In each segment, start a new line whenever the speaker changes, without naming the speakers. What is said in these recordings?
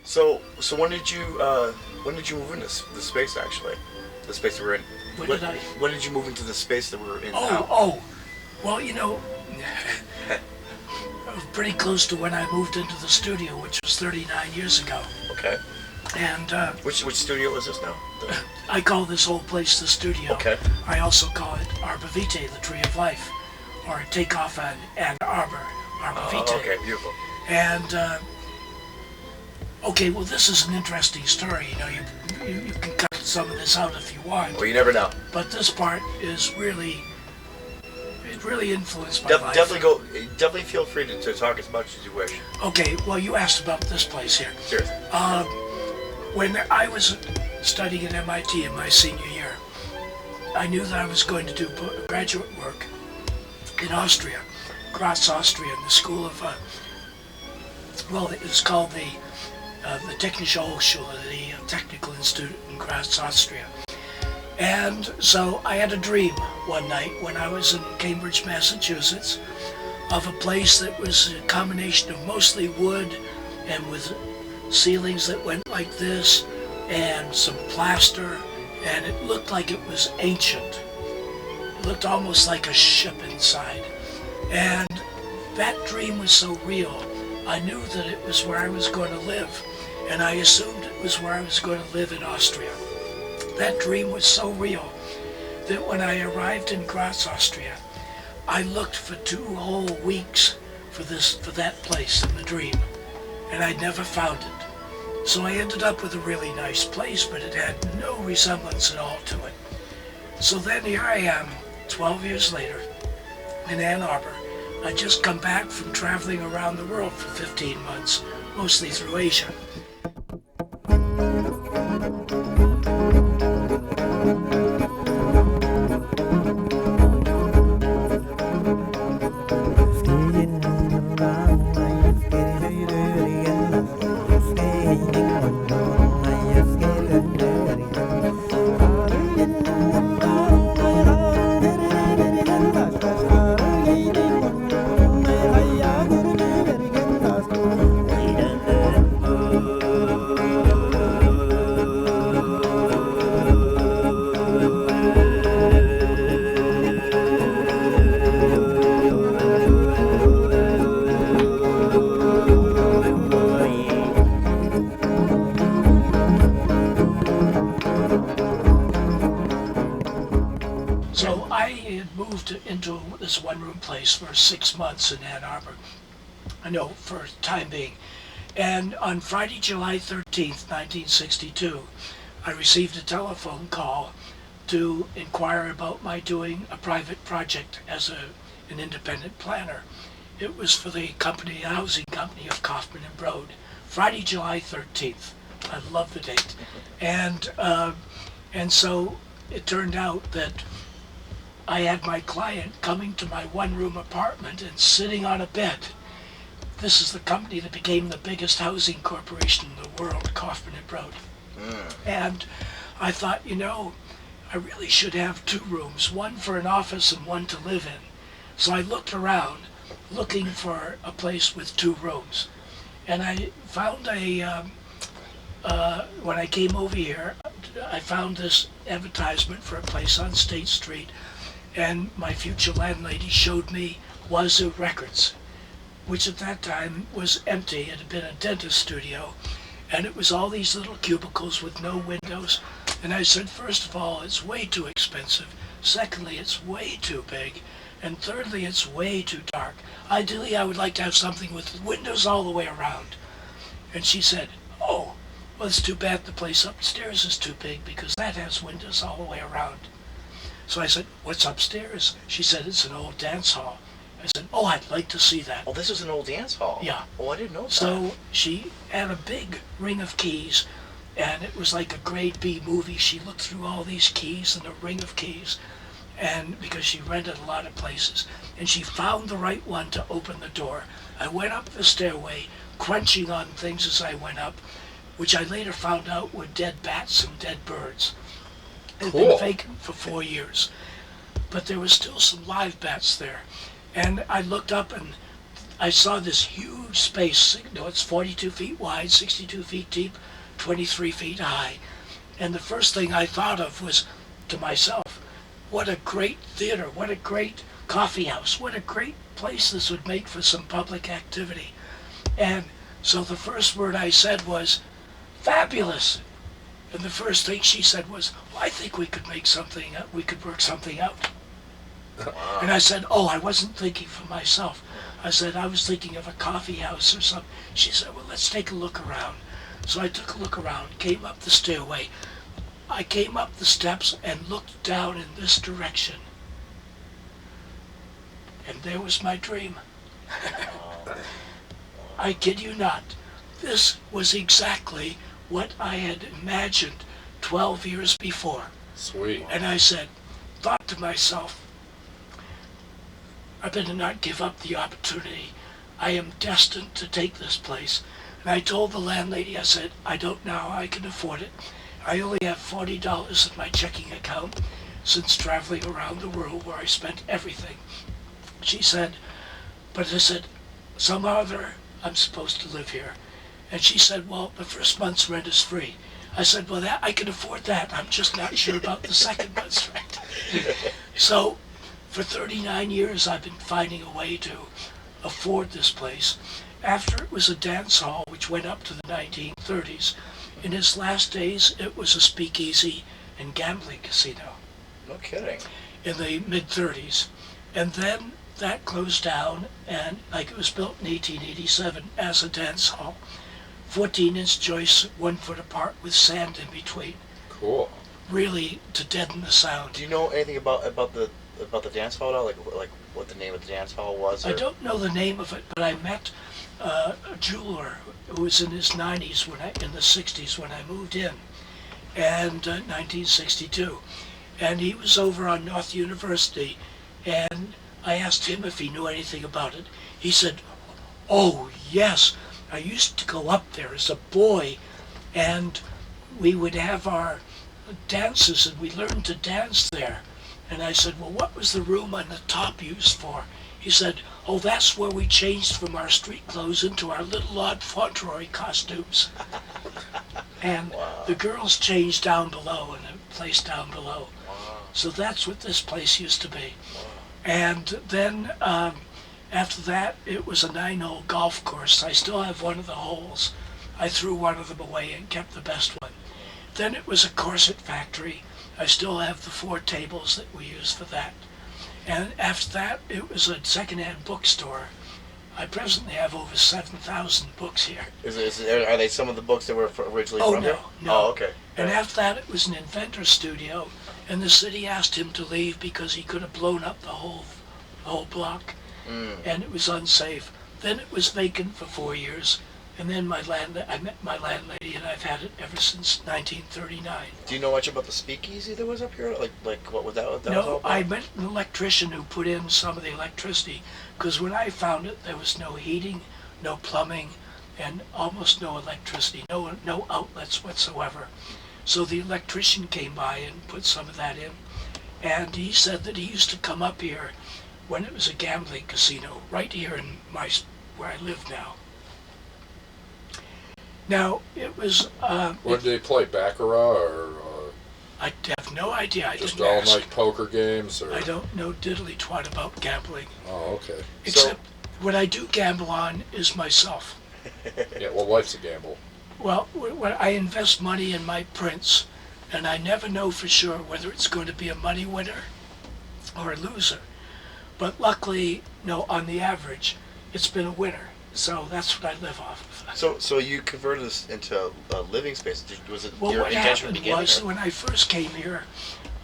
So when did you move into the space actually? The space that we're in. When did you move into the space that we're in now?
Well, I was pretty close to when I moved into the studio, which was 39 years ago.
Okay.
And
which studio is this now?
I call this whole place the studio.
Okay.
I also call it ArborVitae, the Tree of Life, or take off on Ann Arbor, ArborVitae.
Oh, okay, beautiful.
And okay, well, this is an interesting story. You can cut some of this out if you want.
Well, you never know.
But this part is really influenced my life.
Definitely feel free to talk as much as you wish.
Okay, well, you asked about this place here.
Sure.
When I was studying at MIT in my senior year, I knew that I was going to do graduate work in Austria, Graz, Austria, in the school of, it was called the Technische Hochschule, the Technical Institute in Graz, Austria. And so I had a dream one night when I was in Cambridge, Massachusetts, of a place that was a combination of mostly wood and with ceilings that went like this and some plaster, and it looked like it was ancient. It looked almost like a ship inside. And that dream was so real, I knew that it was where I was going to live, and I assumed it was where I was going to live in Austria. That dream was so real that when I arrived in Graz, Austria, I looked for 2 whole weeks for that place in the dream, and I never found it. So I ended up with a really nice place, but it had no resemblance at all to it. So then here I am, 12 years later, in Ann Arbor. I just come back from traveling around the world for 15 months, mostly through Asia. Into this one-room place for 6 months in Ann Arbor. For the time being. And on Friday, July 13th, 1962, I received a telephone call to inquire about my doing a private project as an independent planner. It was for the housing company of Kaufman and Broad. Friday, July 13th. I love the date. And so it turned out that I had my client coming to my one-room apartment and sitting on a bed. This is the company that became the biggest housing corporation in the world, Kaufman and Broad. And I thought, I really should have 2 rooms, one for an office and one to live in. So I looked around, looking for a place with 2 rooms. And I found when I came over here, I found this advertisement for a place on State Street, and my future landlady showed me Wazoo Records, which at that time was empty. It had been a dentist studio, and it was all these little cubicles with no windows. And I said, first of all, it's way too expensive. Secondly, it's way too big. And thirdly, it's way too dark. Ideally, I would like to have something with windows all the way around. And she said, oh, well, it's too bad the place upstairs is too big, because that has windows all the way around. So I said, what's upstairs? She said, it's an old dance hall. I said, oh, I'd like to see that.
Oh, this is an old dance hall?
Yeah.
Oh, I didn't know that.
So she had a big ring of keys, and it was like a grade B movie. She looked through all these keys and a ring of keys, and because she rented a lot of places, and she found the right one to open the door. I went up the stairway, crunching on things as I went up, which I later found out were dead bats and dead birds. It had been vacant for 4 years, but there was still some live bats there. And I looked up, and I saw this huge space. It's 42 feet wide, 62 feet deep, 23 feet high. And the first thing I thought of was to myself, what a great theater, what a great coffee house, what a great place this would make for some public activity. And so the first word I said was, fabulous. And the first thing she said was, well, I think we could we could work something out.
Wow.
And I said, oh, I wasn't thinking for myself. I said, I was thinking of a coffee house or something. She said, well, let's take a look around. So I took a look around, came up the stairway. I came up the steps and looked down in this direction. And there was my dream. I kid you not. This was exactly what I had imagined 12 years before.
Sweet.
And I thought to myself, I better not give up the opportunity. I am destined to take this place. And I told the landlady, I said, I don't know how I can afford it. I only have $40 in my checking account since traveling around the world where I spent everything. She said, but I said, somehow or other, I'm supposed to live here. And she said, well, the first month's rent is free. I said, well, I can afford that. I'm just not sure about the second month's rent. So for 39 years, I've been finding a way to afford this place. After it was a dance hall, which went up to the 1930s, in its last days, it was a speakeasy and gambling casino.
No kidding.
In the mid-30s. And then that closed down, and like it was built in 1887 as a dance hall. 14-inch joists, 1 foot apart with sand in between.
Cool.
Really to deaden the sound.
Do you know anything about the dance hall at all? Like what the name of the dance hall was? Or?
I don't know the name of it, but I met a jeweler who was in his 90s in the 60s when I moved in, and 1962, and he was over on North University, and I asked him if he knew anything about it. He said, "Oh yes, I used to go up there as a boy, and we would have our dances, and we learned to dance there." And I said, "Well, what was the room on the top used for?" He said, "Oh, that's where we changed from our street clothes into our little Lord Fauntleroy costumes." And
wow.
The girls changed down below in a place down below.
Wow.
So that's what this place used to be.
Wow.
And then after that, it was a 9-hole golf course. I still have one of the holes. I threw one of them away and kept the best one. Then it was a corset factory. I still have the 4 tables that we use for that. And after that, it was a second-hand bookstore. I presently have over 7,000 books here.
Are they some of the books that were originally
Oh,
from
no,
here?
no.
Oh, okay.
And
Right.
after that, it was an inventor studio, and the city asked him to leave because he could have blown up the whole block, and it was unsafe. Then it was vacant for 4 years, and then I met my landlady, and I've had it ever since 1939.
Do you know much about the speakeasy that was up here? Like what was that? What that was all
No,
about?
I met an electrician who put in some of the electricity, because when I found it, there was no heating, no plumbing, and almost no electricity, no outlets whatsoever. So the electrician came by and put some of that in, and he said that he used to come up here when it was a gambling casino, right here in where I live now. Now, it was...
What did they play, Baccarat or
I have no idea. I
just
didn't ask.
all-night poker games? Or?
I don't know diddly twat about gambling.
Oh, okay.
Except what I do gamble on is myself.
Yeah, well, life's a gamble.
Well, when I invest money in my prints, and I never know for sure whether it's going to be a money winner or a loser. But luckily, no, on the average, it's been a winner. So that's what I live off of.
So you converted this into a living space. Was it
Well,
your
what
intention
happened
beginning?
was, when I first came here,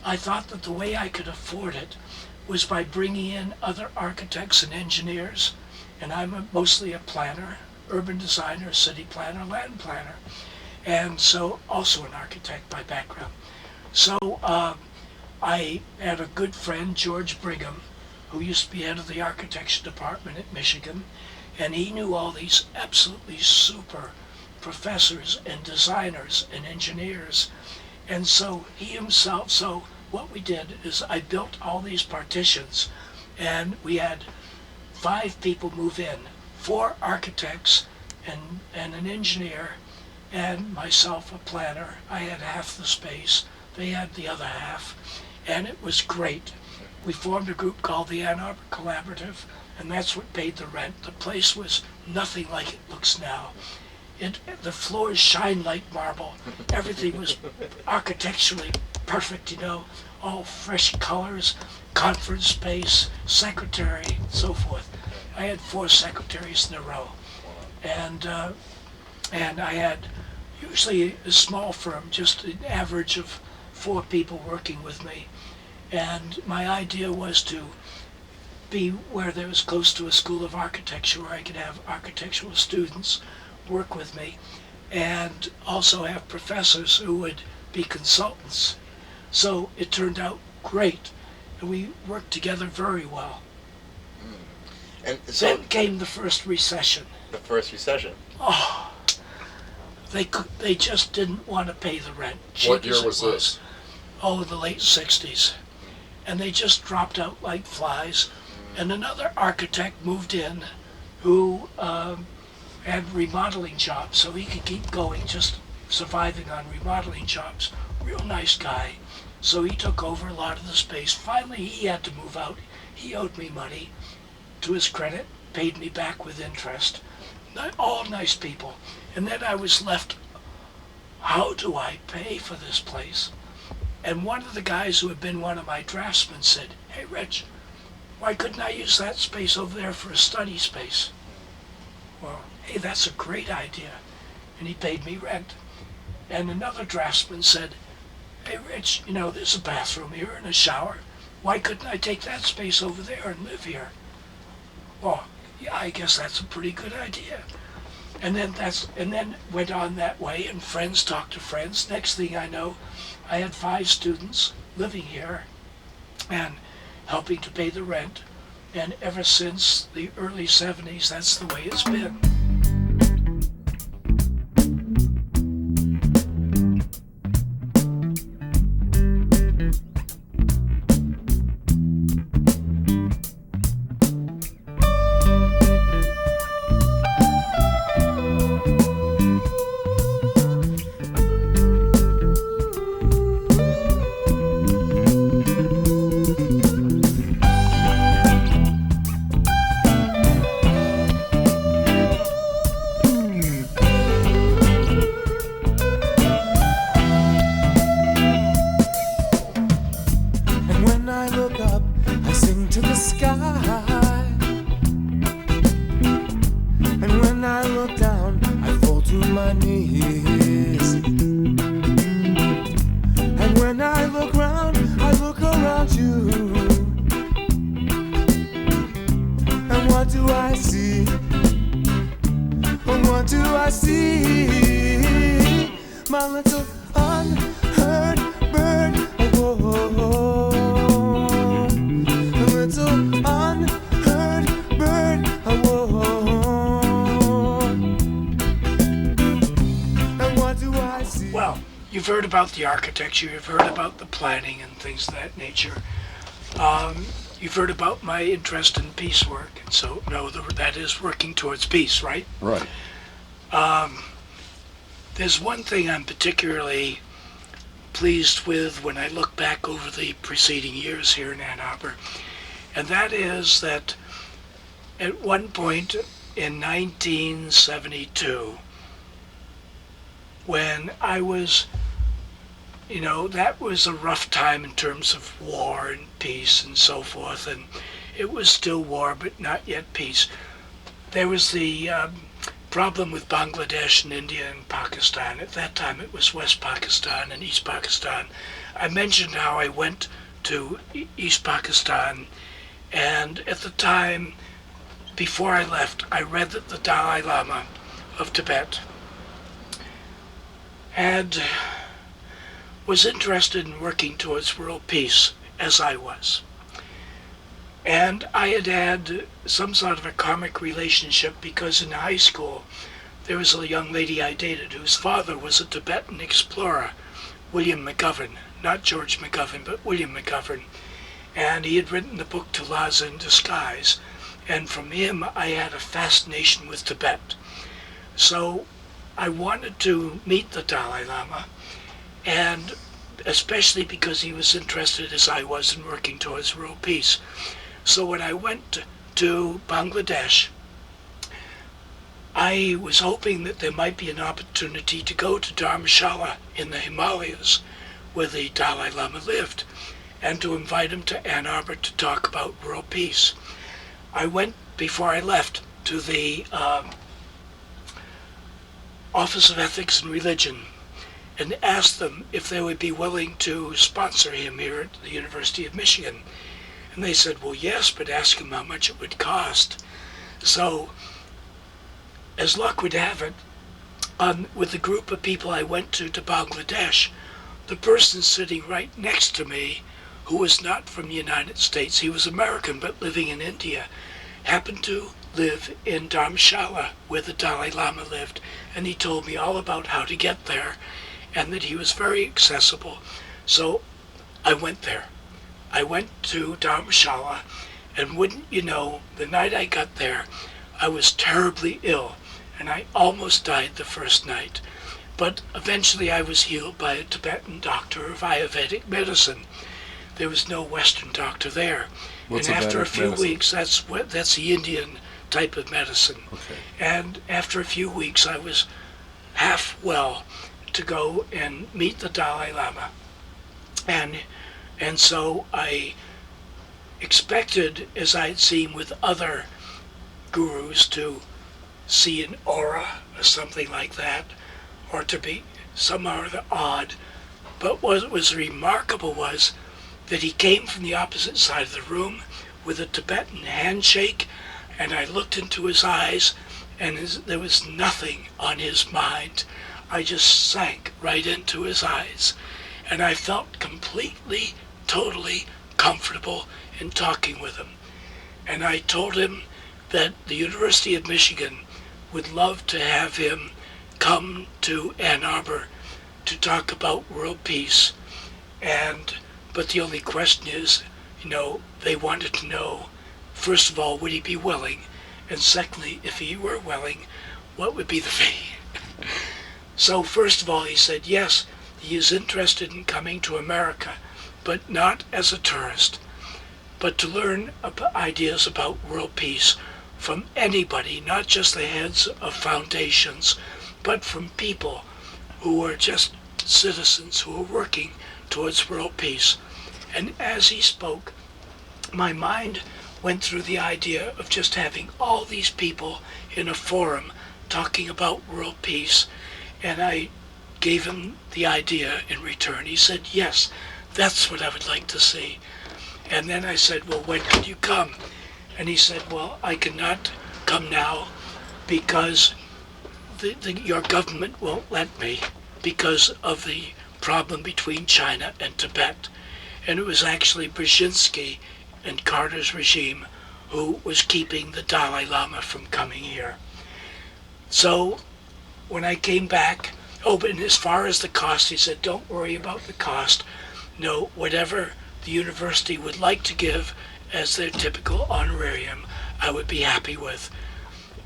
I thought that the way I could afford it was by bringing in other architects and engineers, and I'm mostly a planner, urban designer, city planner, land planner, and so also an architect by background. So I had a good friend, George Brigham, who used to be head of the architecture department at Michigan, and he knew all these absolutely super professors and designers and engineers. And so so what we did is I built all these partitions, and we had 5 people move in. 4 architects and an engineer and myself, a planner. I had half the space, they had the other half, and it was great. We formed a group called the Ann Arbor Collaborative, and that's what paid the rent. The place was nothing like it looks now. The floors shine like marble. Everything was architecturally perfect, all fresh colors, conference space, secretary, so forth. I had 4 secretaries in a row, and I had usually a small firm, just an average of 4 people working with me. And my idea was to be where there was close to a school of architecture where I could have architectural students work with me and also have professors who would be consultants. So it turned out great, and we worked together very well.
And so
Then came the first recession.
the first recession.
Oh, they just didn't want to pay the rent.
What
cheap
year
as it
was this?
Oh, the late 60s. And they just dropped out like flies. And another architect moved in who had remodeling jobs, so he could keep going, just surviving on remodeling jobs. Real nice guy. So he took over a lot of the space. Finally, he had to move out. He owed me money. To his credit, paid me back with interest. All nice people. And then I was left, how do I pay for this place? And one of the guys who had been one of my draftsmen said, "Hey, Rich, why couldn't I use that space over there for a study space?" Well, hey, that's a great idea. And he paid me rent. And another draftsman said, "Hey, Rich, there's a bathroom here and a shower. Why couldn't I take that space over there and live here?" Well, yeah, I guess that's a pretty good idea. And then went on that way, and friends talked to friends. Next thing I know, I had 5 students living here and helping to pay the rent. And ever since the early 70s, that's the way it's been. You've heard about the architecture, you've heard about the planning and things of that nature. You've heard about my interest in peace work, and so that is working towards peace, right?
Right.
There's one thing I'm particularly pleased with when I look back over the preceding years here in Ann Arbor, and that is that at one point in 1972, when I was, that was a rough time in terms of war and peace and so forth, and it was still war, but not yet peace. There was the problem with Bangladesh and India and Pakistan. At that time it was West Pakistan and East Pakistan. I mentioned how I went to East Pakistan, and at the time, before I left, I read that the Dalai Lama of Tibet was interested in working towards world peace, as I was. And I had some sort of a karmic relationship because in high school there was a young lady I dated whose father was a Tibetan explorer, William McGovern, not George McGovern, but William McGovern. And he had written the book To Lhasa in Disguise. and from him I had a fascination with Tibet. So I wanted to meet the Dalai Lama, and especially because he was interested as I was in working towards world peace. So when I went to Bangladesh, I was hoping that there might be an opportunity to go to Dharamshala in the Himalayas, where the Dalai Lama lived, and to invite him to Ann Arbor to talk about world peace. I went, before I left, to the Office of Ethics and Religion and asked them if they would be willing to sponsor him here at the University of Michigan. And they said, well, yes, but ask him how much it would cost. So, as luck would have it, with the group of people I went to Bangladesh, the person sitting right next to me, who was not from the United States, he was American but living in India, happened to live in Dharamshala, where the Dalai Lama lived, and he told me all about how to get there, and that he was very accessible. So I went there. I went to Dharamshala, and wouldn't you know, the night I got there, I was terribly ill, and I almost died the first night. But eventually I was healed by a Tibetan doctor of Ayurvedic medicine. There was no Western doctor there.
What's
and after a
Ayurvedic
few
medicine?
weeks, that's the Indian type of medicine.
Okay.
And after a few weeks, I was half well to go and meet the Dalai Lama. And so I expected, as I had seen with other gurus, to see an aura or something like that, or to be somehow or other odd. But what was remarkable was that he came from the opposite side of the room with a Tibetan handshake, and I looked into his eyes, and there was nothing on his mind. I just sank right into his eyes, and I felt completely, totally comfortable in talking with him. And I told him that the University of Michigan would love to have him come to Ann Arbor to talk about world peace. But the only question is, they wanted to know, first of all, would he be willing? And secondly, if he were willing, what would be the fee? So first of all, he said, yes, he is interested in coming to America, but not as a tourist, but to learn ideas about world peace from anybody, not just the heads of foundations, but from people who are just citizens who are working towards world peace. And as he spoke, my mind went through the idea of just having all these people in a forum talking about world peace, and I gave him the idea in return. He said, yes, that's what I would like to see. And then I said, well, when can you come? And he said, well, I cannot come now because your government won't let me because of the problem between China and Tibet. And it was actually Brzezinski and Carter's regime who was keeping the Dalai Lama from coming here. So when I came back, but as far as the cost, he said, don't worry about the cost. No, whatever the university would like to give as their typical honorarium, I would be happy with.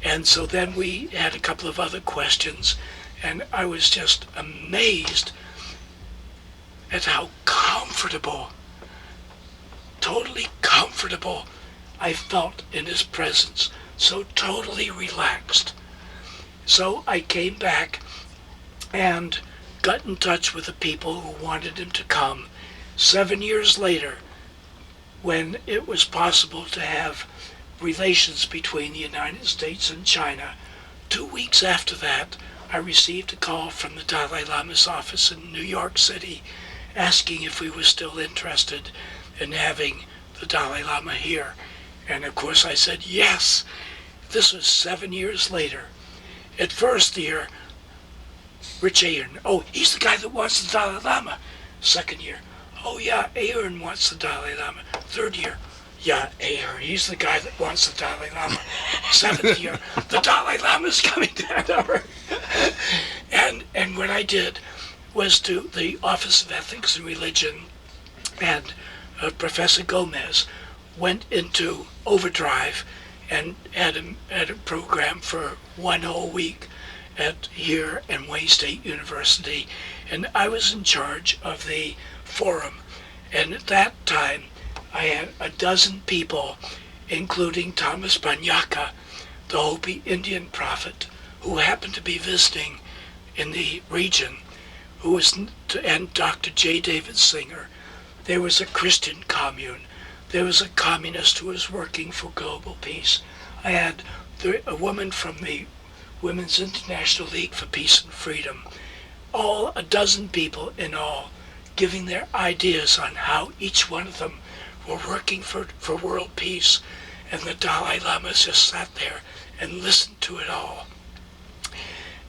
And so then we had a couple of other questions, and I was just amazed at how comfortable, totally comfortable I felt in his presence, so totally relaxed. So I came back and got in touch with the people who wanted him to come. 7 years later, when it was possible to have relations between the United States and China, 2 weeks after that, I received a call from the Dalai Lama's office in New York City asking if we were still interested in having the Dalai Lama here. And of course I said yes. This was 7 years later. At first year, Rich Ahern, oh, he's the guy that wants the Dalai Lama. Second year, oh yeah, Ahern wants the Dalai Lama. Third year, yeah, Ahern, he's the guy that wants the Dalai Lama. Seventh year, the Dalai Lama's coming to Ann Arbor. And what I did was to the Office of Ethics and Religion, and Professor Gomez went into overdrive and had a program for one whole week here in Wayne State University, and I was in charge of the forum. And at that time, I had a dozen people, including Thomas Banyaka, the Hopi Indian prophet, who happened to be visiting in the region, and Dr. J. David Singer. There was a Christian commune. There was a communist who was working for global peace. I had a woman from the Women's International League for Peace and Freedom. A dozen people in all, giving their ideas on how each one of them were working for world peace. And the Dalai Lama just sat there and listened to it all.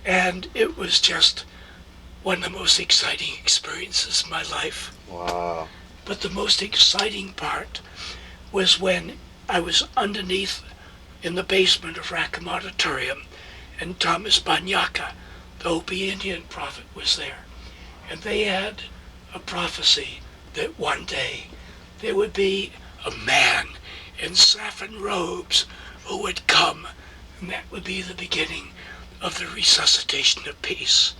And it was just one of the most exciting experiences of my life.
Wow.
But the most exciting part was when I was underneath in the basement of Rackham Auditorium, and Thomas Banyaka, the Hopi Indian prophet, was there. And they had a prophecy that one day there would be a man in saffron robes who would come, and that would be the beginning of the resuscitation of peace.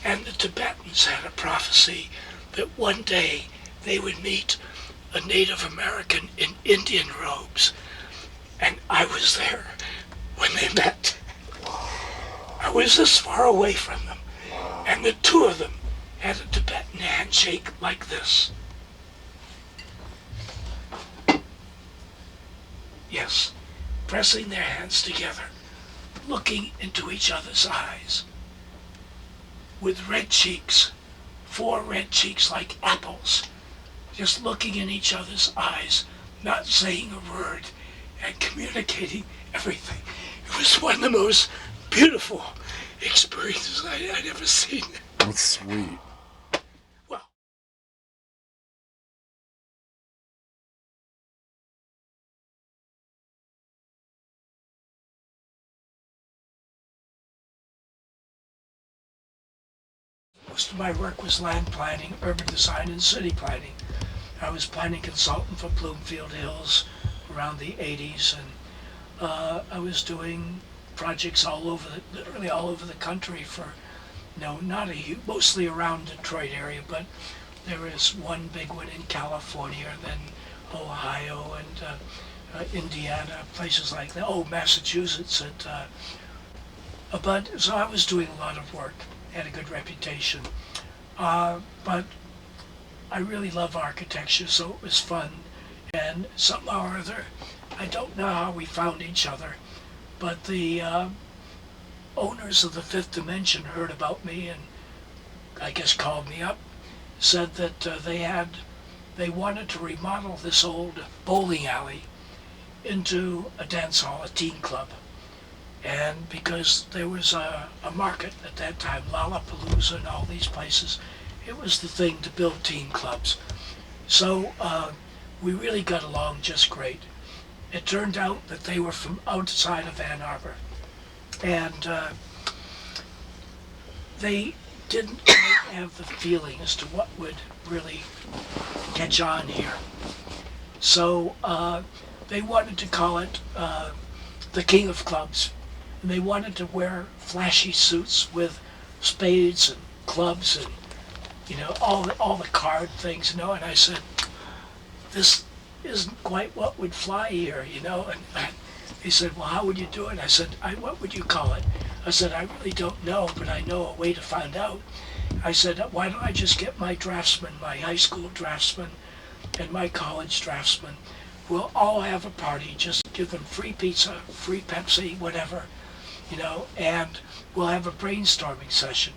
And the Tibetans had a prophecy that one day they would meet a Native American in Indian robes, and I was there when they met. I was this far away from them, and the two of them had a Tibetan handshake like this. Yes, pressing their hands together, looking into each other's eyes, with red cheeks, 4 red cheeks like apples, just looking in each other's eyes, not saying a word, and communicating everything. It was one of the most beautiful experiences I'd ever seen.
That's sweet.
Well, most of my work was land planning, urban design, and city planning. I was planning consultant for Bloomfield Hills around the 80s, and I was doing projects literally all over the country for, mostly around Detroit area, but there is one big one in California, then Ohio and Indiana, places like that. Oh, Massachusetts, but so I was doing a lot of work, had a good reputation, but I really love architecture, so it was fun. And somehow or other, I don't know how we found each other, but the owners of the Fifth Dimension heard about me and I guess called me up, said that they wanted to remodel this old bowling alley into a dance hall, a teen club. And because there was a market at that time, Lollapalooza and all these places, it was the thing to build teen clubs. So we really got along just great. It turned out that they were from outside of Ann Arbor, and they didn't quite have the feeling as to what would really catch on here. So they wanted to call it the King of Clubs, and they wanted to wear flashy suits with spades and clubs and all the card things, and I said, this isn't quite what would fly here, and they said, well, how would you do it? I said, what would you call it? I said, I really don't know, but I know a way to find out. I said, why don't I just get my draftsman, my high school draftsman and my college draftsman, we'll all have a party, just give them free pizza, free Pepsi, whatever, and we'll have a brainstorming session.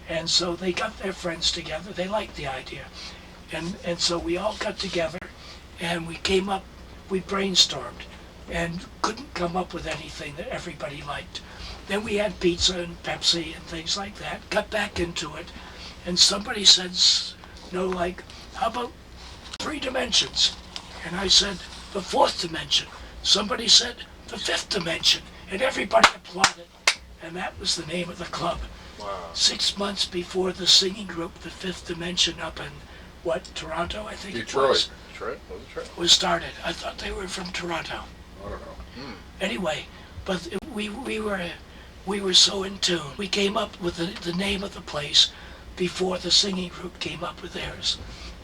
And so they got their friends together. They liked the idea. And so we all got together and we brainstormed and couldn't come up with anything that everybody liked. Then we had pizza and Pepsi and things like that, got back into it. And somebody said, how about 3 dimensions? And I said, the 4th dimension. Somebody said, the 5th dimension. And everybody applauded. And that was the name of the club.
Wow.
6 months before the singing group, the 5th Dimension up in, Toronto, I think
Detroit.
it was.
Detroit? Was it Detroit?
Was started. I thought they were from Toronto.
I don't know.
Anyway, but we were so in tune. We came up with the name of the place before the singing group came up with theirs,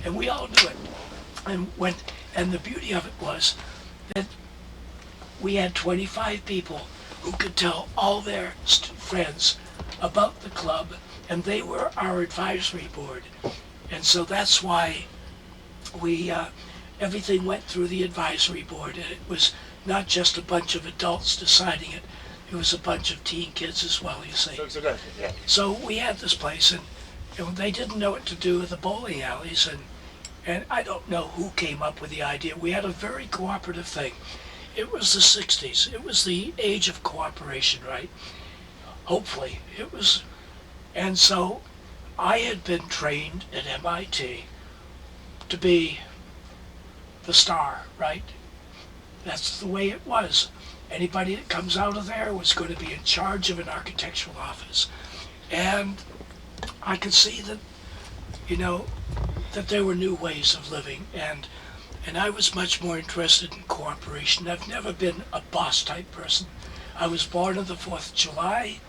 and we all knew it. And the beauty of it was that we had 25 people who could tell all their friends about the club, and they were our advisory board. And so that's why we everything went through the advisory board, and it was not just a bunch of adults deciding it. It was a bunch of teen kids as well, you see. So we had this place, and they didn't know what to do with the bowling alleys, and I don't know who came up with the idea. We had a very cooperative thing. It was the 60s. It was the age of cooperation, right? Hopefully. It was, and so I had been trained at MIT to be the star, right? That's the way it was. Anybody that comes out of there was going to be in charge of an architectural office. And I could see that, that there were new ways of living, and I was much more interested in cooperation. I've never been a boss type person. I was born on the 4th of July.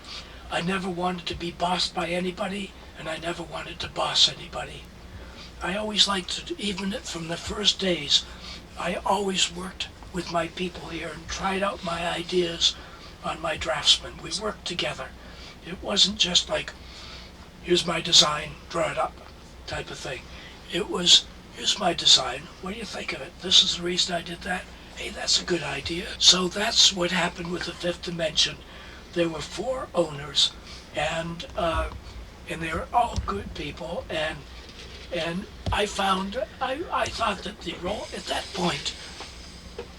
I never wanted to be bossed by anybody, and I never wanted to boss anybody. I always liked to, even from the first days, I always worked with my people here and tried out my ideas on my draftsmen. We worked together. It wasn't just like, here's my design, draw it up, type of thing. It was, here's my design, what do you think of it? This is the reason I did that. Hey, that's a good idea. So that's what happened with the Fifth Dimension. There were 4 owners, and they were all good people, and I thought that the role, at that point,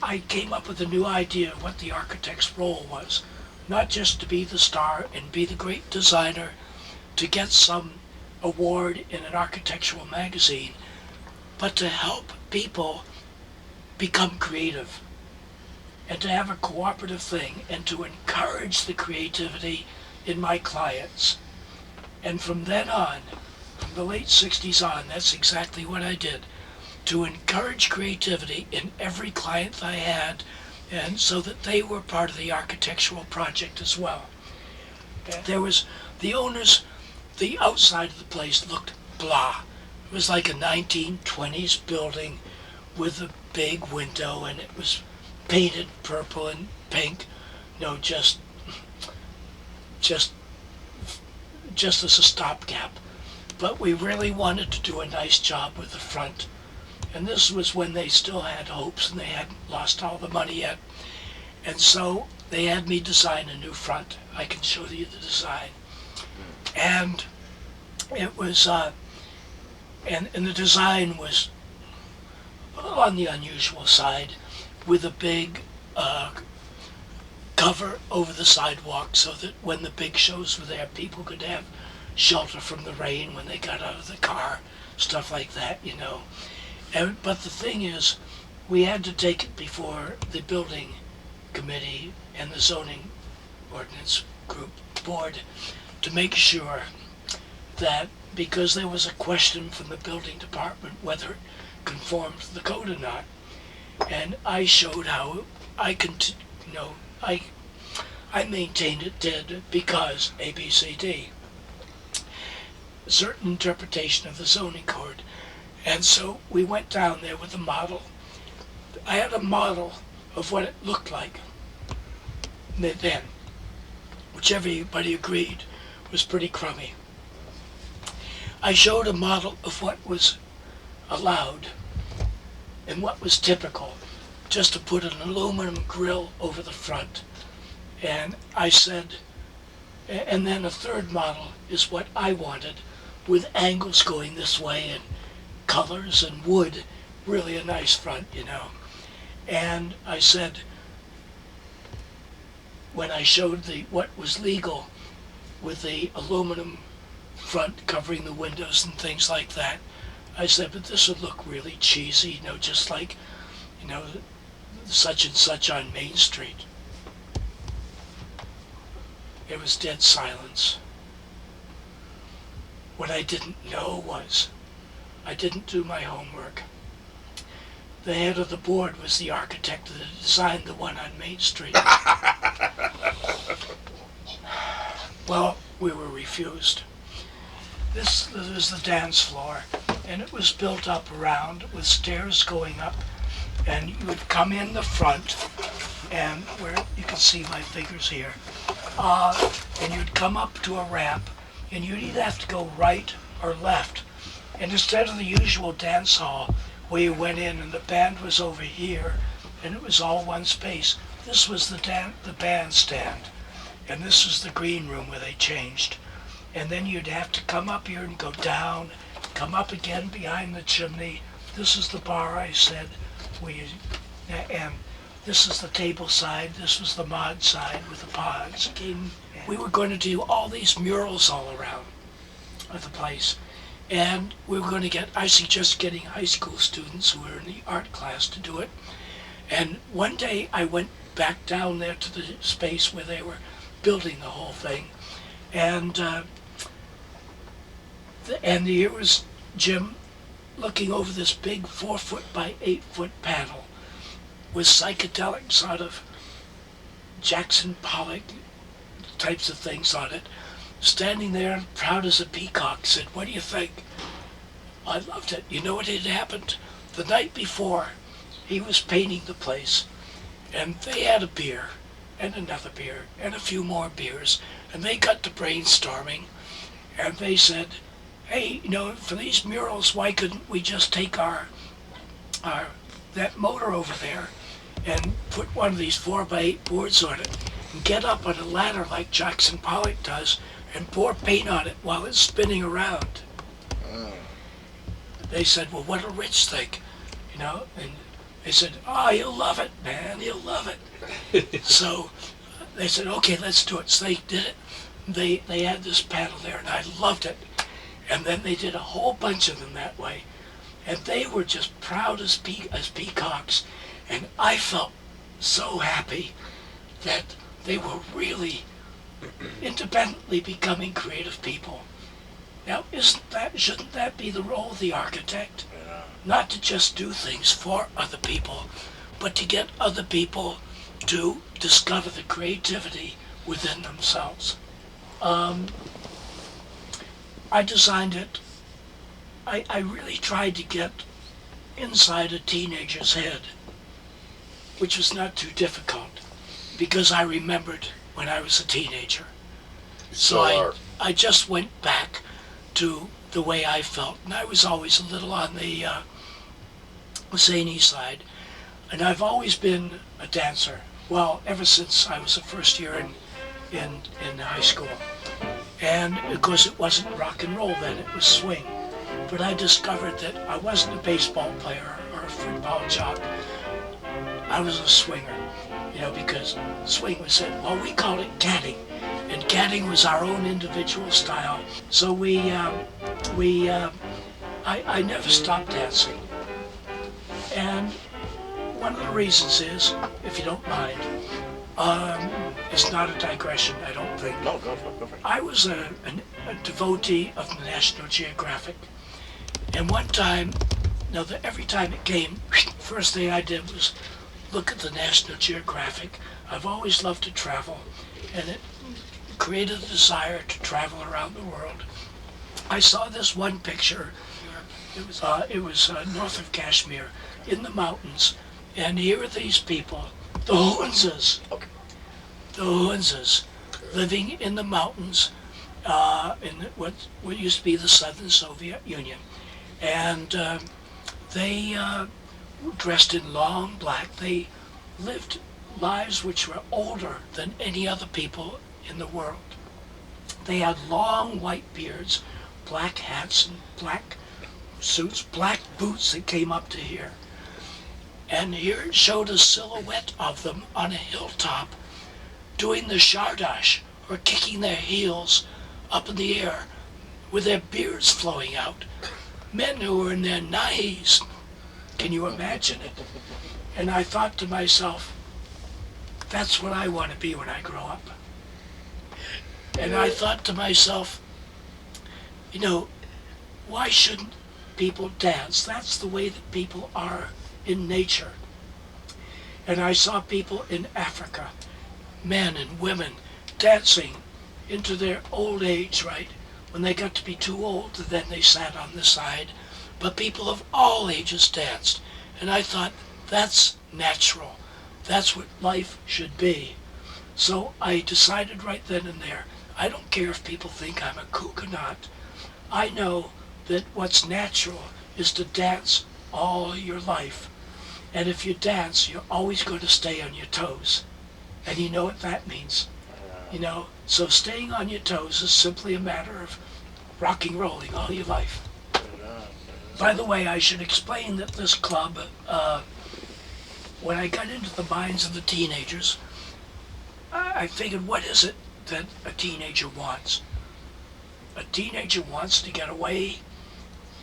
I came up with a new idea of what the architect's role was. Not just to be the star and be the great designer, to get some award in an architectural magazine, but to help people become creative, and to have a cooperative thing, and to encourage the creativity in my clients. And from then on, from the late 60s on, that's exactly what I did, to encourage creativity in every client I had, and so that they were part of the architectural project as well. There was, the owners, the outside of the place looked blah. It was like a 1920s building with a big window, and it was painted purple and pink. No, just as a stopgap. But we really wanted to do a nice job with the front. And this was when they still had hopes and they hadn't lost all the money yet. And so they had me design a new front. I can show you the design. And it was, and the design was on the unusual side, with a big cover over the sidewalk, so that when the big shows were there, people could have shelter from the rain when they got out of the car, stuff like that, But the thing is, we had to take it before the building committee and the zoning ordinance group board to make sure that, because there was a question from the building department whether it conformed to the code or not, and I showed how I maintained it did, because ABCD, certain interpretation of the zoning code. And so we went down there with a model. I had a model of what it looked like then, which everybody agreed was pretty crummy. I showed a model of what was allowed and what was typical, just to put an aluminum grill over the front. And I said, and then a third model is what I wanted, with angles going this way and colors and wood, really a nice front, And I said, when I showed what was legal with the aluminum front covering the windows and things like that, I said, but this would look really cheesy, just like, such and such on Main Street. It was dead silence. What I didn't know was, I didn't do my homework. the head of the board was the architect that designed the one on Main Street. Well, we were refused. This was the dance floor, and it was built up around with stairs going up, and you would come in the front, and where you can see my fingers here, and you'd come up to a ramp, and you'd either have to go right or left. And instead of the usual dance hall where you went in and the band was over here and it was all one space, this was the bandstand, and this was the green room where they changed. And then you'd have to come up here and go down, come up again behind the chimney. This is the bar I said, and this is the table side, this was the mod side with the pods. We were going to do all these murals all around of the place. And we were going to get, I suggest getting high school students who were in the art class to do it. And one day I went back down there to the space where they were building the whole thing. And here was Jim looking over this big 4-foot by 8-foot panel with psychedelic sort of Jackson Pollock types of things on it, standing there proud as a peacock, said, "What do you think?" I loved it. You know what had happened? The night before, he was painting the place, and they had a beer, and another beer, and a few more beers, and they got to brainstorming, and they said, "Hey, for these murals, why couldn't we just take our that motor over there and put one of these 4x8 boards on it and get up on a ladder like Jackson Pollock does and pour paint on it while it's spinning around?" They said, "Well, what'll Rich think?" And they said, "Oh, he'll love it, man, he'll love it." So they said, "Okay, let's do it." So they did it. They had this panel there, and I loved it. And then they did a whole bunch of them that way. And they were just proud as peacocks. And I felt so happy that they were really independently becoming creative people. Now, shouldn't that be the role of the architect?
Yeah.
Not to just do things for other people, but to get other people to discover the creativity within themselves. I designed it. I really tried to get inside a teenager's head, which was not too difficult, because I remembered when I was a teenager. So I just went back to the way I felt, and I was always a little on the zany side, and I've always been a dancer. Well, ever since I was a first year in high school. And of course it wasn't rock and roll then, it was swing. But I discovered that I wasn't a baseball player or a football jock. I was a swinger, because swing was it. Well, we called it gadding, and gadding was our own individual style. So I never stopped dancing. And one of the reasons is, if you don't mind, it's not a digression, I don't think.
No, go for it.
I was a devotee of the National Geographic. And one time, every time it came, first thing I did was look at the National Geographic. I've always loved to travel, and it created a desire to travel around the world. I saw this one picture. It was north of Kashmir, in the mountains, and here are these people, the Hunzas.
Okay.
The Hunzas, living in the mountains in what used to be the Southern Soviet Union. And they were dressed in long black. They lived lives which were older than any other people in the world. They had long white beards, black hats and black suits, black boots that came up to here. And here it showed a silhouette of them on a hilltop doing the shardash, or kicking their heels up in the air with their beards flowing out. Men who were in their 90s. Can you imagine it? And I thought to myself, that's what I want to be when I grow up. And I thought to myself, why shouldn't people dance? That's the way that people are in nature. And I saw people in Africa, men and women, dancing into their old age, right? When they got to be too old, then they sat on the side. But people of all ages danced. And I thought, that's natural. That's what life should be. So I decided right then and there, I don't care if people think I'm a kook or not. I know that what's natural is to dance all your life. And if you dance, you're always going to stay on your toes. And you know what that means. You know, so staying on your toes is simply a matter of rocking, rolling all your life. By the way, I should explain that this club, when I got into the minds of the teenagers, I figured, what is it that a teenager wants? A teenager wants to get away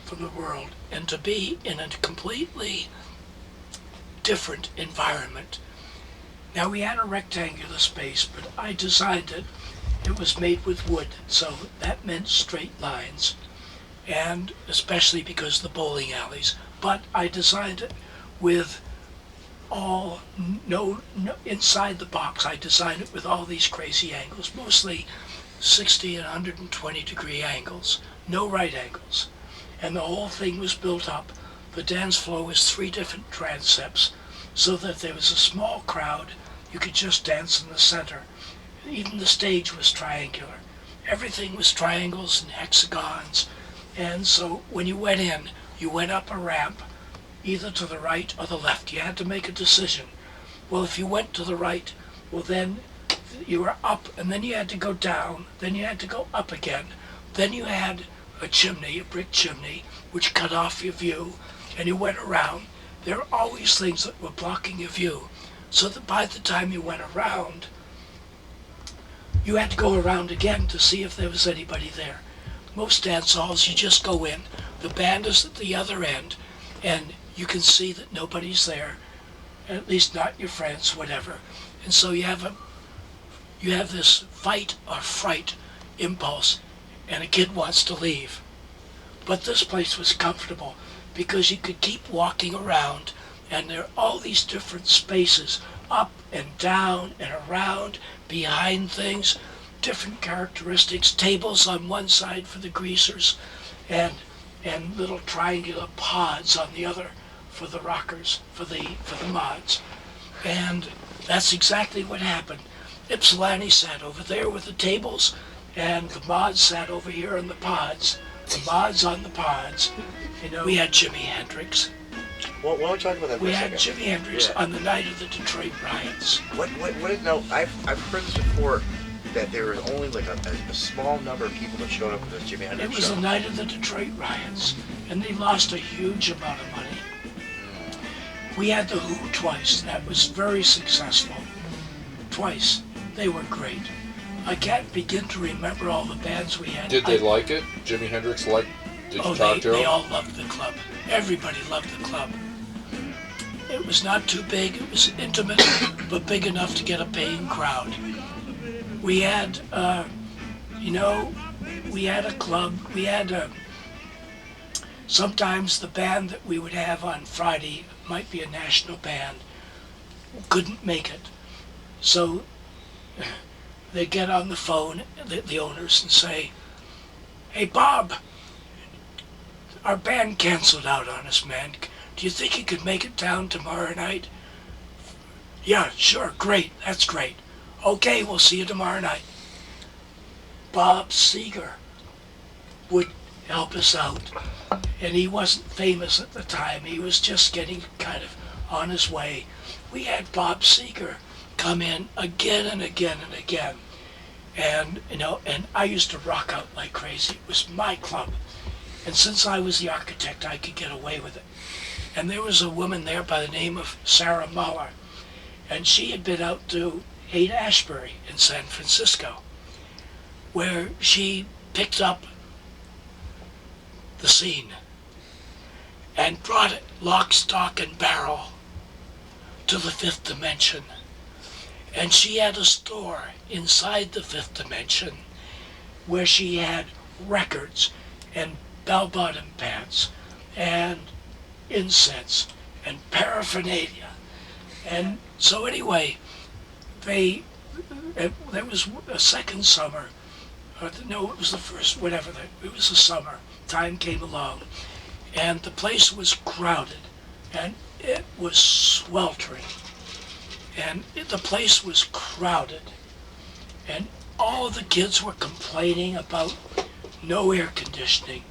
from the world and to be in a completely different environment. Now, we had a rectangular space, but I designed it. It was made with wood, so that meant straight lines, and especially because of the bowling alleys. But I designed it with all, no, inside the box, I designed it with all these crazy angles, mostly 60 and 120 degree angles, no right angles. And the whole thing was built up. The dance floor was 3 different transepts, so that there was a small crowd. You could just dance in the center. Even the stage was triangular. Everything was triangles and hexagons. And so when you went in, you went up a ramp, either to the right or the left. You had to make a decision. Well, if you went to the right, well then you were up, and then you had to go down, then you had to go up again. Then you had a chimney, a brick chimney, which cut off your view, and you went around. There were always things that were blocking your view, so that by the time you went around, you had to go around again to see if there was anybody there. Most dance halls, you just go in, the band is at the other end, and you can see that nobody's there, at least not your friends, whatever. And so you have this fight or fright impulse, and a kid wants to leave. But this place was comfortable because you could keep walking around, and there are all these different spaces, up and down and around, behind things, different characteristics, tables on one side for the greasers, and little triangular pods on the other for the rockers, for the mods. And that's exactly what happened. Ypsilanti sat over there with the tables, and the mods sat over here in the pods. The mods on the pods. You know, we had Jimi Hendrix.
Well, why don't we talk about that for
We
a
had
second?
Jimi Hendrix on the night of the Detroit riots.
What is, no, I've heard this before, that there was only like a small number of people that showed up for this Jimi Hendrix
It was
show.
the night of the Detroit riots, and they lost a huge amount of money. We had the Who twice. That was very successful. Twice. They were great. I can't begin to remember all the bands we had.
Did they like it? Jimi Hendrix liked? Did you talk to him?
They all loved the club. Everybody loved the club. It was not too big. It was intimate, but big enough to get a paying crowd. We had, we had a club. We had sometimes the band that we would have on Friday, might be a national band, couldn't make it. So they get on the phone, the owners, and say, "Hey, Bob, our band canceled out on us, man. Do you think you could make it down tomorrow night?" "Yeah, sure, great, that's great. Okay, we'll see you tomorrow night." Bob Seger would help us out, and he wasn't famous at the time. He was just getting kind of on his way. We had Bob Seger come in again and again and again. And, and I used to rock out like crazy. It was my club. And since I was the architect, I could get away with it. And there was a woman there by the name of Sarah Mahler. And she had been out to Haight-Ashbury in San Francisco, where she picked up the scene and brought it lock, stock, and barrel to the fifth dimension. And she had a store inside the fifth dimension where she had records and bell-bottom pants and incense and paraphernalia. And so anyway, there was a second summer, no, it was the first, whatever, it was the summer, time came along, and the place was crowded, and it was sweltering, and the place was crowded, and all the kids were complaining about no air conditioning,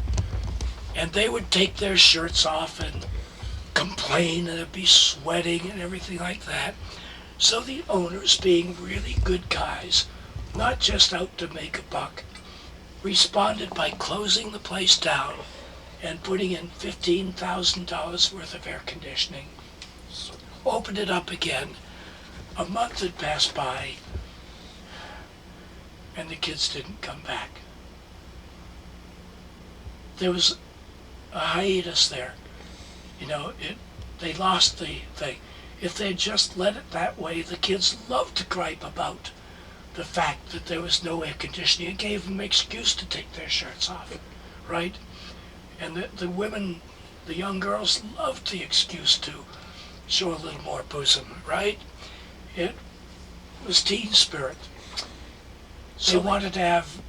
and they would take their shirts off and complain, and they'd be sweating and everything like that. So the owners, being really good guys, not just out to make a buck, responded by closing the place down and putting in $15,000 worth of air conditioning, opened it up again. A month had passed by, and the kids didn't come back. There was a hiatus there. You know, they lost the thing. If they'd just let it that way, the kids loved to gripe about the fact that there was no air conditioning. It gave them an excuse to take their shirts off, right? And the women, the young girls, loved the excuse to show a little more bosom, right? It was teen spirit. They wanted to have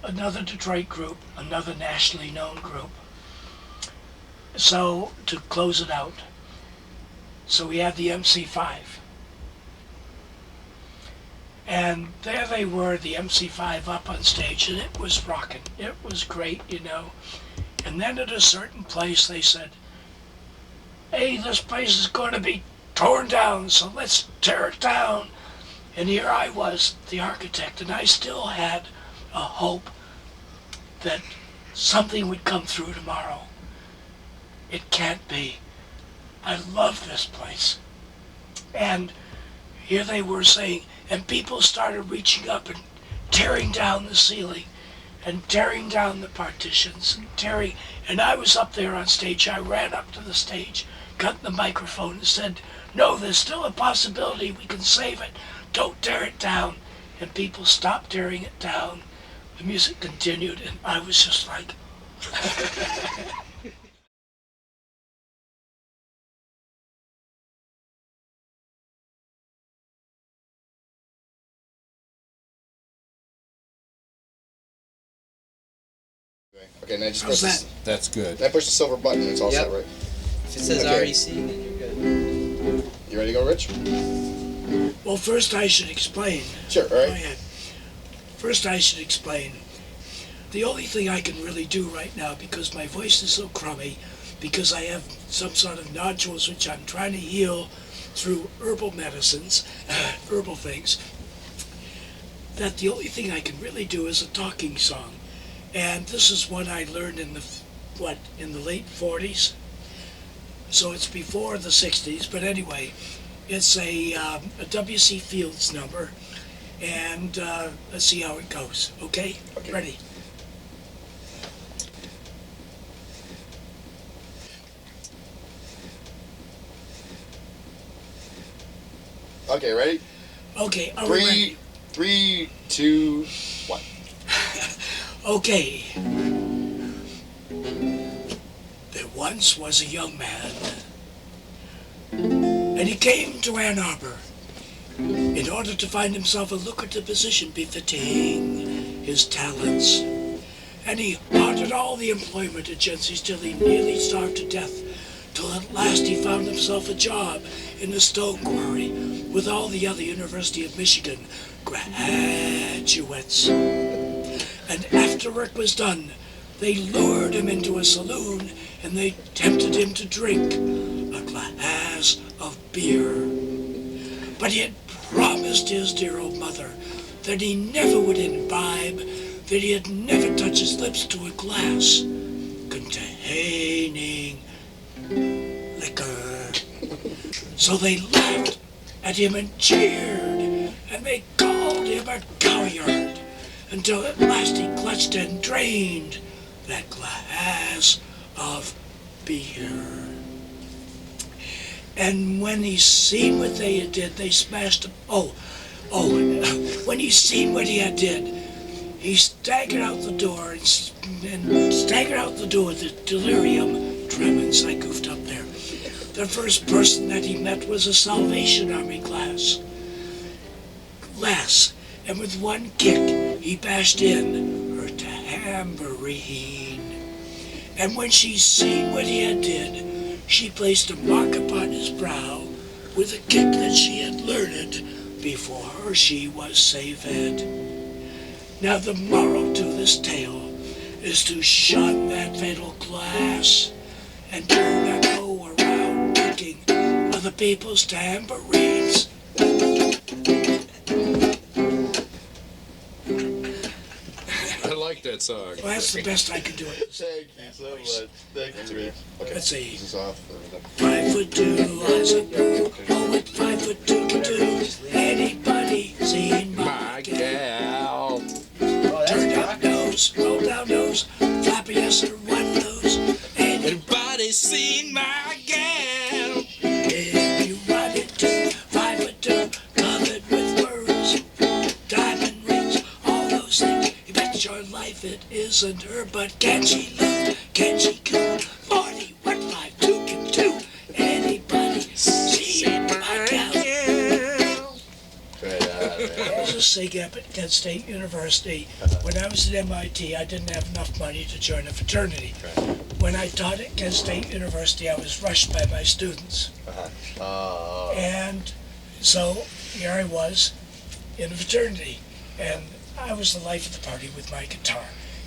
another Detroit group, another nationally known group. So, to close it out, so we had the MC5. And there they were, the MC5 up on stage, and it was rocking. It was great, you know. And then at a certain place they said, hey, this place is going to be torn down, so let's tear it down. And here I was, the architect, and I still had a hope that something would come through tomorrow. It can't be. I love this place. And here they were saying, and people started reaching up and tearing down the ceiling and tearing down the partitions and tearing, and I was up there on stage. I ran up to the stage, got the microphone and said, no, there's still a possibility we can save it. Don't tear it down. And people stopped tearing it down. The music continued, and I was just like,
Okay, now just
how's
press
that?
That's good.
Now push the silver button. It's all set,
Yep.
right?
If it says
Okay.
REC, then you're good.
You ready to go, Rich?
Well, first I should explain.
Sure. All
Go
right.
ahead. First I should explain. The only thing I can really do right now, because my voice is so crummy, because I have some sort of nodules which I'm trying to heal through herbal medicines, herbal things, that the only thing I can really do is a talking song. And this is one I learned in the late 40s. So it's before the 60s, but anyway, it's a W.C. Fields number, and let's see how it goes. Okay?
Okay.
Ready?
Okay, ready?
Okay, are we ready?
3, 2, 1.
Okay. There once was a young man, and he came to Ann Arbor in order to find himself a lucrative position befitting his talents. And he haunted all the employment agencies till he nearly starved to death, till at last he found himself a job in a stone quarry with all the other University of Michigan graduates. And after work was done, they lured him into a saloon and they tempted him to drink a glass of beer. But he had promised his dear old mother that he never would imbibe, that he'd never touch his lips to a glass containing liquor. So they laughed at him and cheered, and they called him a coward, until at last he clutched and drained that glass of beer. And when he seen what they did, they smashed him. When he seen what he had did, he staggered out the door and staggered out the door with delirium, tremens. I goofed up there. The first person that he met was a Salvation Army lass. And with one kick, he bashed in her tambourine. And when she seen what he had did, she placed a mark upon his brow with a kick that she had learned before she was saved. Now the moral to this tale is to shun that fatal glass and turn that go around kicking other people's tambourines.
I like that song.
Well, that's the best I can do it.
Thank you so much. Thank you. Okay.
Let's see.
This is off.
5'2", eyes of blue. Oh, what 5'2" can do? Anybody seen my gal?
Oh,
Turn
that's
down nose, roll down nose, flappy yes or one nose.
Anybody seen my gal?
If you run into 5'2", covered with furs, diamond rings, all those things, you bet your life it isn't her. But can she love? Can she cool? 40, what 5'2" can do? Anybody seen my gal? I was a SIG up at Kent State University. When I was at MIT, I didn't have enough money to join a fraternity. When I taught at Kent State University, I was rushed by my students. And so here I was in a fraternity, and I was the life of the party with my guitar.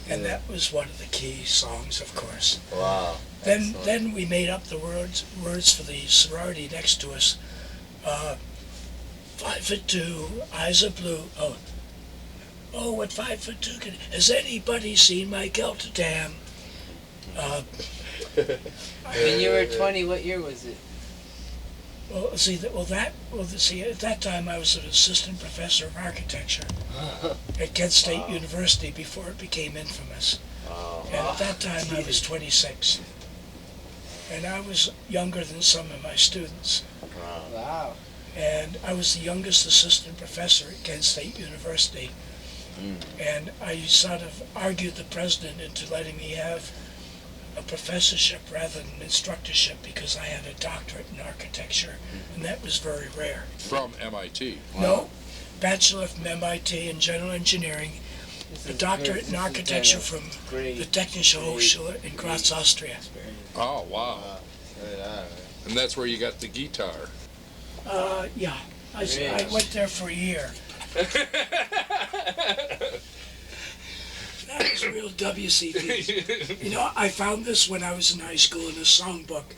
And that was one of the key songs, of course.
Wow.
Then we made up the words for the sorority next to us. 5'2", eyes of blue. Oh, what 5'2" can? Has anybody seen my Gelterdam?
When you were 20, what year was it?
At that time I was an assistant professor of architecture at Kent State University before it became infamous. And at that time I was 26. And I was younger than some of my students.
Wow.
And I was the youngest assistant professor at Kent State University. And I sort of argued the president into letting me have a professorship rather than an instructorship because I had a doctorate in architecture, and that was very rare.
From MIT.
No, bachelor from MIT in general engineering, a doctorate in architecture from the Technische Hochschule in Graz, Austria.
Oh, wow. And that's where you got the guitar.
Yeah, I went there for a year. That was real W.C. Fields. You know, I found this when I was in high school in a songbook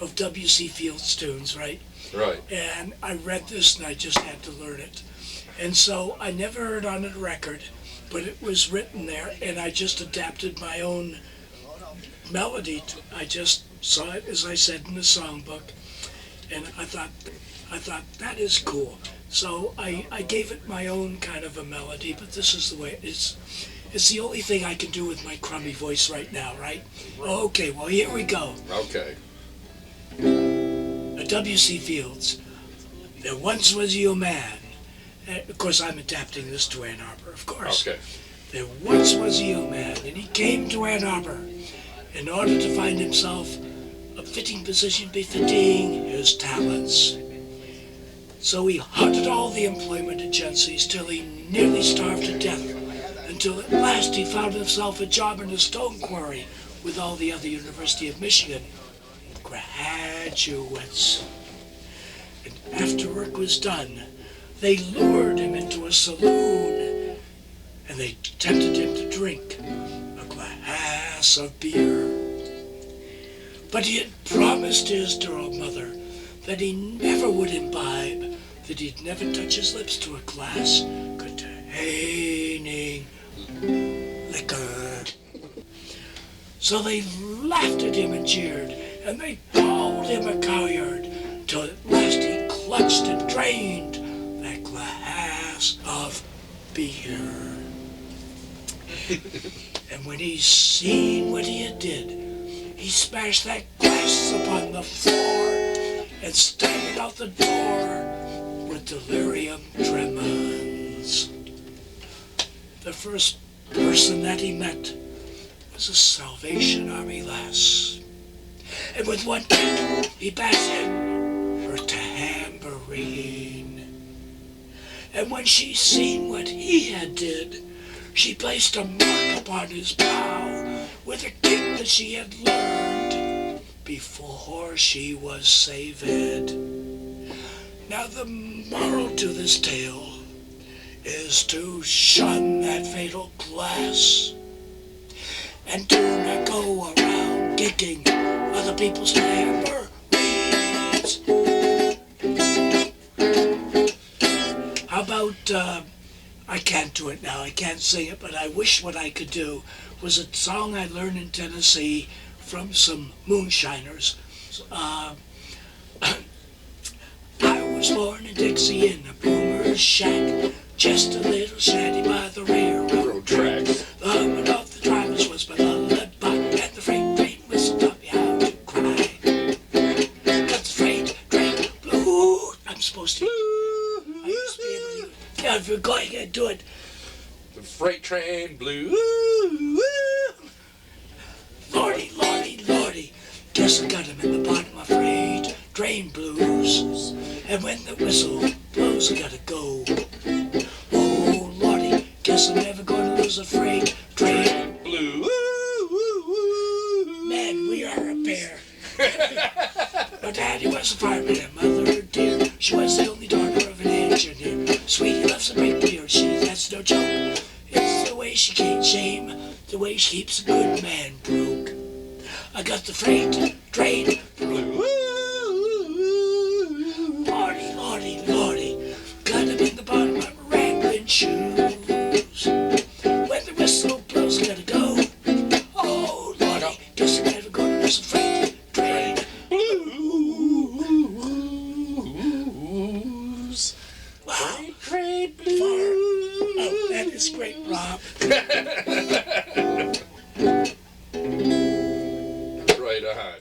of W.C. Fields tunes, right?
Right.
And I read this and I just had to learn it. And so I never heard on a record, but it was written there, and I just adapted my own melody. I just saw it, as I said, in the songbook, and I thought that is cool. So I gave it my own kind of a melody, but this is the way it is. It's the only thing I can do with my crummy voice right now, right? Okay, well, here we go.
Okay.
W.C. Fields. There once was you a man. Of course, I'm adapting this to Ann Arbor, of course.
Okay.
There once was you a man, and he came to Ann Arbor in order to find himself a fitting position befitting his talents. So he hunted all the employment agencies till he nearly starved to death, until at last he found himself a job in a stone quarry with all the other University of Michigan graduates. And after work was done, they lured him into a saloon, and they tempted him to drink a glass of beer. But he had promised his dear old mother that he never would imbibe, that he'd never touch his lips to a glass containing liquor. So they laughed at him and jeered, and they called him a coward, till at last he clutched and drained that glass of beer. And when he seen what he had did, he smashed that glass upon the floor and staggered out the door with delirium tremens. The first person that he met was a Salvation Army lass. And with one kick, he passed in her tambourine. And when she seen what he had did, she placed a mark upon his brow with a kick that she had learned before she was saved. Now the moral to this tale is to shun that fatal glass and do not go around kicking other people's tambourines. How about, I can't do it now, I can't sing it, but I wish what I could do was a song I learned in Tennessee from some moonshiners. I was born in Dixie in a boomer's shack, just a little shanty by the railroad tracks. The humming of the drivers was my lullaby, and the freight train whistle taught me how to cry. Got the freight train blue. I'm supposed to. I used to be able to do it. Yeah, if you're going to do it.
The freight train blew.
Lordy, lordy, lordy. Guess I got him in the bottom of freight train blues. And when the whistle blows, I gotta go. Oh, lordy, guess I'm never gonna lose a freight train
Blue.
Man, we are a pair. My daddy was a fireman and mother dear. She was the only daughter of an engineer. Sweetie loves to break beer. That's no joke. It's the way she can't shame, the way she keeps a good man broke. I got the freight train blue. Lordy, lordy, lordy, got him in the bottom of my rambling shoes. When the whistle blows, I gotta go. Oh, lordy, guess I'm never gonna miss a freight train
Blues.
Wow.
Freight train blues.
Oh, that is great, Rob.
Right on.